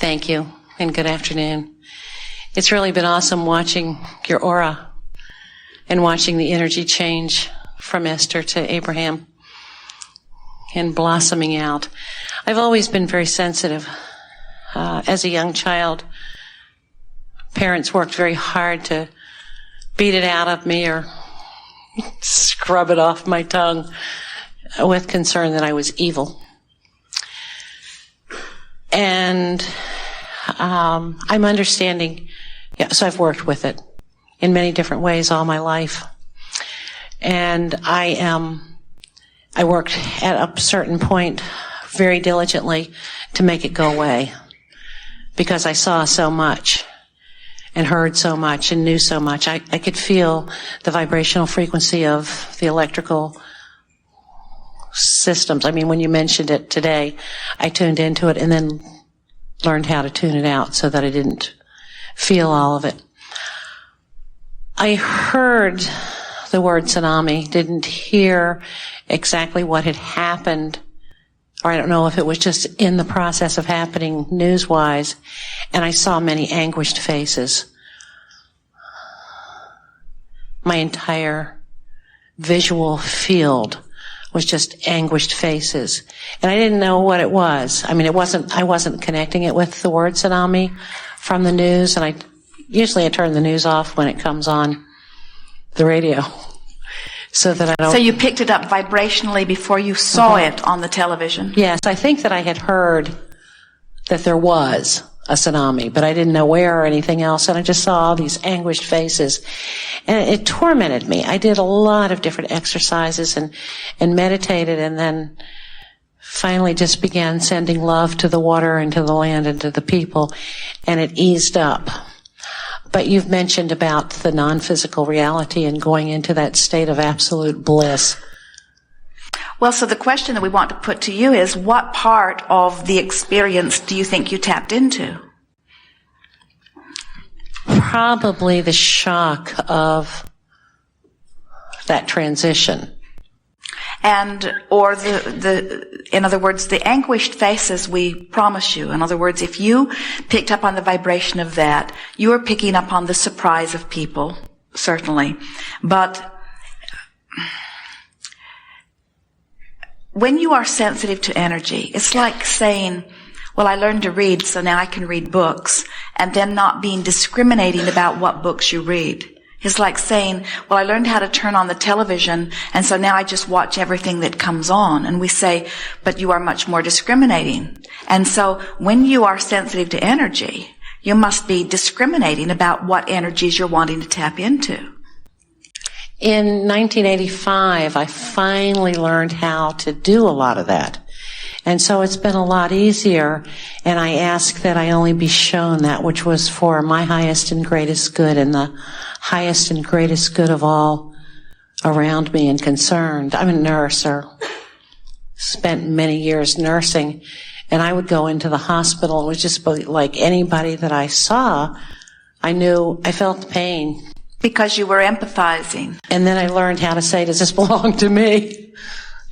Thank you, and good afternoon. It's really been awesome watching your aura and watching the energy change from Esther to Abraham and blossoming out. I've always been very sensitive. As a young child, parents worked very hard to beat it out of me or scrub it off my tongue with concern that I was evil. And I'm understanding, so I've worked with it in many different ways all my life. And I worked at a certain point very diligently to make it go away because I saw so much and heard so much and knew so much. I could feel the vibrational frequency of the electrical systems. I mean, when you mentioned it today, I tuned into it and then learned how to tune it out so that I didn't feel all of it. I heard the word tsunami, didn't hear exactly what had happened, or I don't know if it was just in the process of happening news-wise, and I saw many anguished faces. My entire visual field was just anguished faces. And I didn't know what it was. I mean, I wasn't connecting it with the word tsunami from the news, and I usually turn the news off when it comes on the radio so that I don't... So you picked it up vibrationally before you saw it on the television? Yes, I think that I had heard that there was a tsunami, but I didn't know where or anything else, and I just saw all these anguished faces. And it tormented me. I did a lot of different exercises and meditated, and then finally just began sending love to the water and to the land and to the people, and it eased up. But you've mentioned about the non-physical reality and going into that state of absolute bliss. Well, so the question that we want to put to you is, what part of the experience do you think you tapped into? Probably the shock of that transition. Or in other words, the anguished faces we promise you. In other words, if you picked up on the vibration of that, you are picking up on the surprise of people, certainly. But when you are sensitive to energy, it's like saying, well, I learned to read, so now I can read books, and then not being discriminating about what books you read. It's like saying, well, I learned how to turn on the television, and so now I just watch everything that comes on. And we say, but you are much more discriminating. And so when you are sensitive to energy, you must be discriminating about what energies you're wanting to tap into. In 1985, I finally learned how to do a lot of that. And so it's been a lot easier, and I ask that I only be shown that which was for my highest and greatest good and the highest and greatest good of all around me and concerned. I'm a nurse, or spent many years nursing, and I would go into the hospital. It was just like anybody that I saw, I knew I felt the pain. Because you were empathizing. And then I learned how to say, does this belong to me?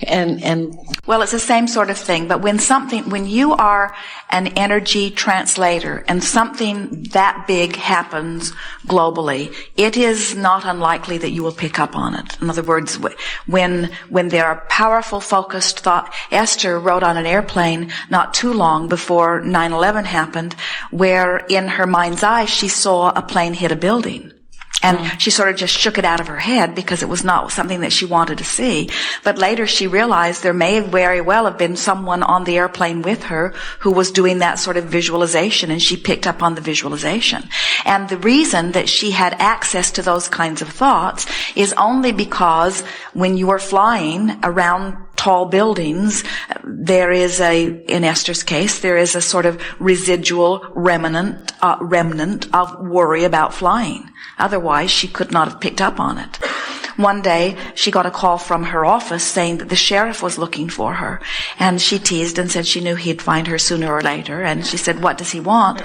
And well, it's the same sort of thing, but when you are an energy translator and something that big happens globally, it is not unlikely that you will pick up on it. In other words, when there are powerful, focused thought, Esther rode on an airplane not too long before 9/11 happened, where in her mind's eye she saw a plane hit a building. And she sort of just shook it out of her head because it was not something that she wanted to see. But later she realized there may very well have been someone on the airplane with her who was doing that sort of visualization, and she picked up on the visualization. And the reason that she had access to those kinds of thoughts is only because when you are flying around tall buildings, there is in Esther's case, there is a sort of residual remnant of worry about flying. Otherwise, she could not have picked up on it. One day, she got a call from her office saying that the sheriff was looking for her. And she teased and said she knew he'd find her sooner or later. And she said, what does he want?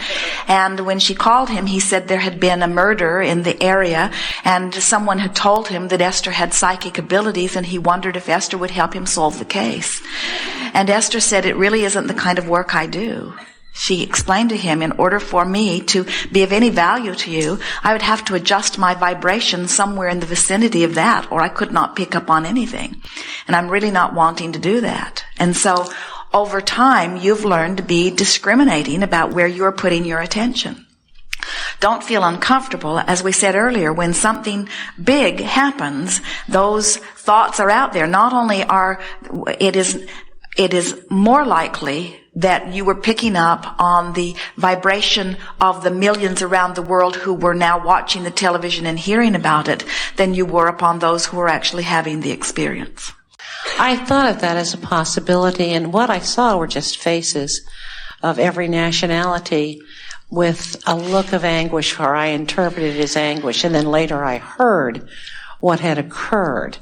And when she called him, he said there had been a murder in the area, and someone had told him that Esther had psychic abilities, and he wondered if Esther would help him solve the case. And Esther said, it really isn't the kind of work I do. she explained to him, in order for me to be of any value to you, I would have to adjust my vibration somewhere in the vicinity of that, or I could not pick up on anything. And I'm really not wanting to do that. And so over time, you've learned to be discriminating about where you're putting your attention. Don't feel uncomfortable. As we said earlier, when something big happens, those thoughts are out there. Not only it is more likely that you were picking up on the vibration of the millions around the world who were now watching the television and hearing about it than you were upon those who were actually having the experience. I thought of that as a possibility, and what I saw were just faces of every nationality with a look of anguish, or I interpreted it as anguish, and then later I heard what had occurred.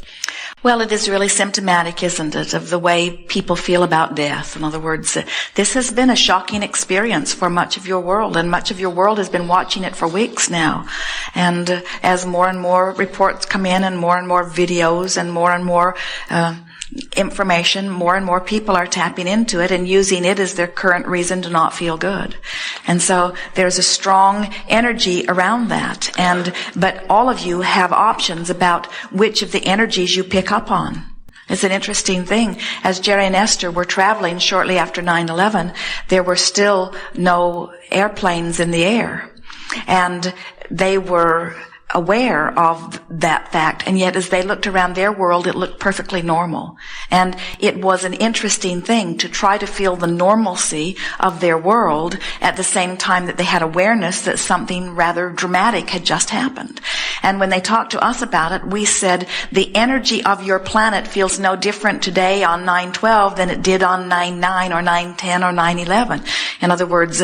Well, it is really symptomatic, isn't it, of the way people feel about death. In other words, this has been a shocking experience for much of your world, and much of your world has been watching it for weeks now. And as more and more reports come in, and more videos, and more information, more and more people are tapping into it and using it as their current reason to not feel good. And so there's a strong energy around that. But all of you have options about which of the energies you pick up on. It's an interesting thing. As Jerry and Esther were traveling shortly after 9/11, there were still no airplanes in the air. And they were aware of that fact, and yet as they looked around their world, it looked perfectly normal. And it was an interesting thing to try to feel the normalcy of their world at the same time that they had awareness that something rather dramatic had just happened. And when they talked to us about it, we said, the energy of your planet feels no different today on 9/12 than it did on 9/9 or 9/10 or 9/11. In other words,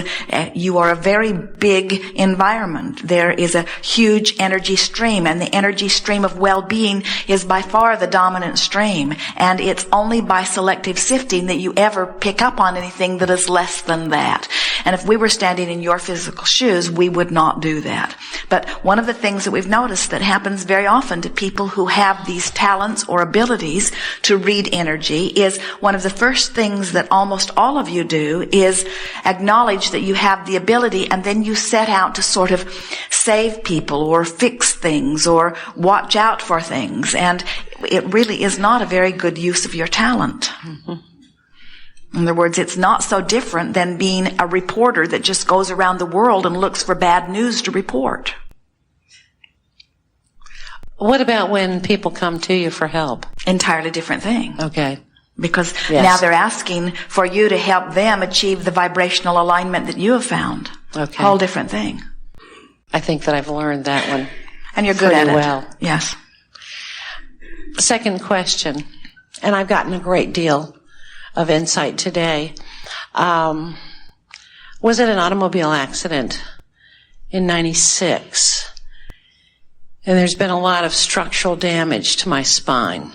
you are a very big environment. There is a huge energy stream, and the energy stream of well-being is by far the dominant stream, and it's only by selective sifting that you ever pick up on anything that is less than that. And if we were standing in your physical shoes, we would not do that. But one of the things that we've noticed that happens very often to people who have these talents or abilities to read energy is one of the first things that almost all of you do is acknowledge that you have the ability, and then you set out to sort of save people or fix things or watch out for things. And it really is not a very good use of your talent. Mm-hmm. In other words, it's not so different than being a reporter that just goes around the world and looks for bad news to report. What about when people come to you for help? Entirely different thing. Okay. Because yes, now they're asking for you to help them achieve the vibrational alignment that you have found. Okay. Whole different thing. I think that I've learned that one. And you're good at it. Well. Yes. Second question, and I've gotten a great deal of insight today. Was it an automobile accident in 96? And there's been a lot of structural damage to my spine.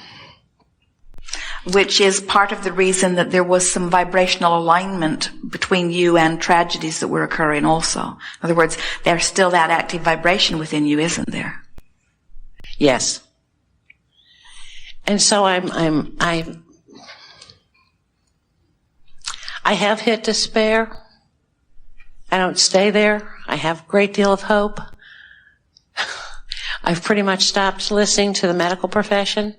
Which is part of the reason that there was some vibrational alignment between you and tragedies that were occurring also. In other words, there's still that active vibration within you, isn't there? Yes. And so I have hit despair. I don't stay there. I have a great deal of hope. I've pretty much stopped listening to the medical profession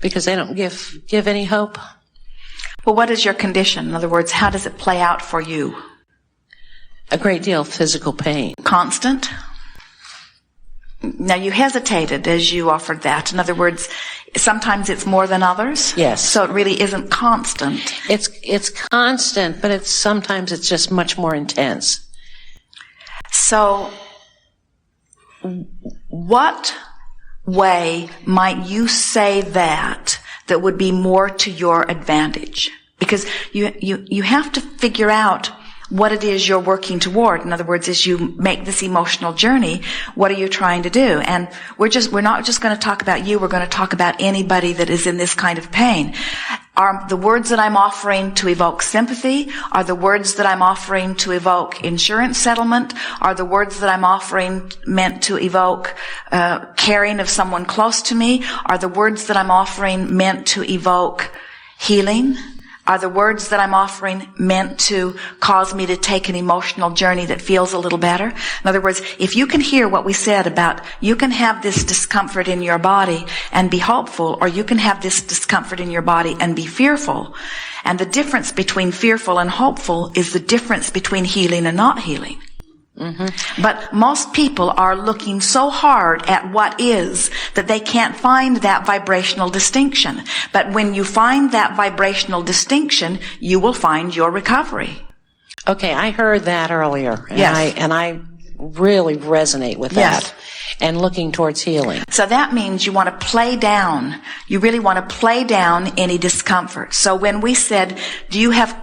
because they don't give any hope. Well, what is your condition? In other words, how does it play out for you? A great deal of physical pain. Constant? Now, you hesitated as you offered that. In other words, sometimes it's more than others? Yes. So it really isn't constant. It's constant, but sometimes it's just much more intense. So, what way might you say that would be more to your advantage? Because you have to figure out what it is you're working toward. In other words, as you make this emotional journey, what are you trying to do? And we're not just going to talk about you, we're going to talk about anybody that is in this kind of pain. Are the words that I'm offering to evoke sympathy? Are the words that I'm offering to evoke insurance settlement? Are the words that I'm offering meant to evoke caring of someone close to me? Are the words that I'm offering meant to evoke healing? Are the words that I'm offering meant to cause me to take an emotional journey that feels a little better? In other words, if you can hear what we said about you can have this discomfort in your body and be hopeful, or you can have this discomfort in your body and be fearful. And the difference between fearful and hopeful is the difference between healing and not healing. Mm-hmm. But most people are looking so hard at what is that they can't find that vibrational distinction. But when you find that vibrational distinction, you will find your recovery. Okay, I heard that earlier. And Yes. I really resonate with that. Yes. And looking towards healing. So that means you want to play down. You really want to play down any discomfort. So when we said, do you have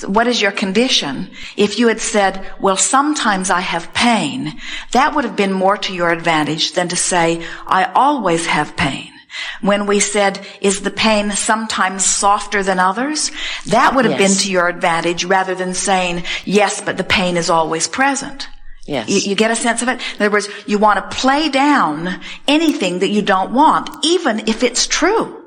what is your condition? If you had said, well, sometimes I have pain, that would have been more to your advantage than to say, I always have pain. When we said, is the pain sometimes softer than others? That would have been to your advantage rather than saying, yes, but the pain is always present. Yes. You get a sense of it? In other words, you want to play down anything that you don't want, even if it's true.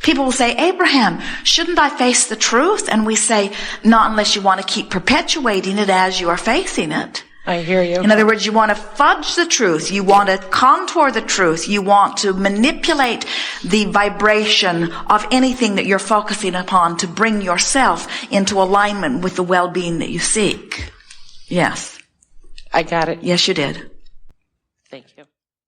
People will say, Abraham, shouldn't I face the truth? And we say, not unless you want to keep perpetuating it as you are facing it. I hear you. In other words, you want to fudge the truth. You want to contour the truth. You want to manipulate the vibration of anything that you're focusing upon to bring yourself into alignment with the well-being that you seek. Yes. I got it. Yes, you did. Thank you.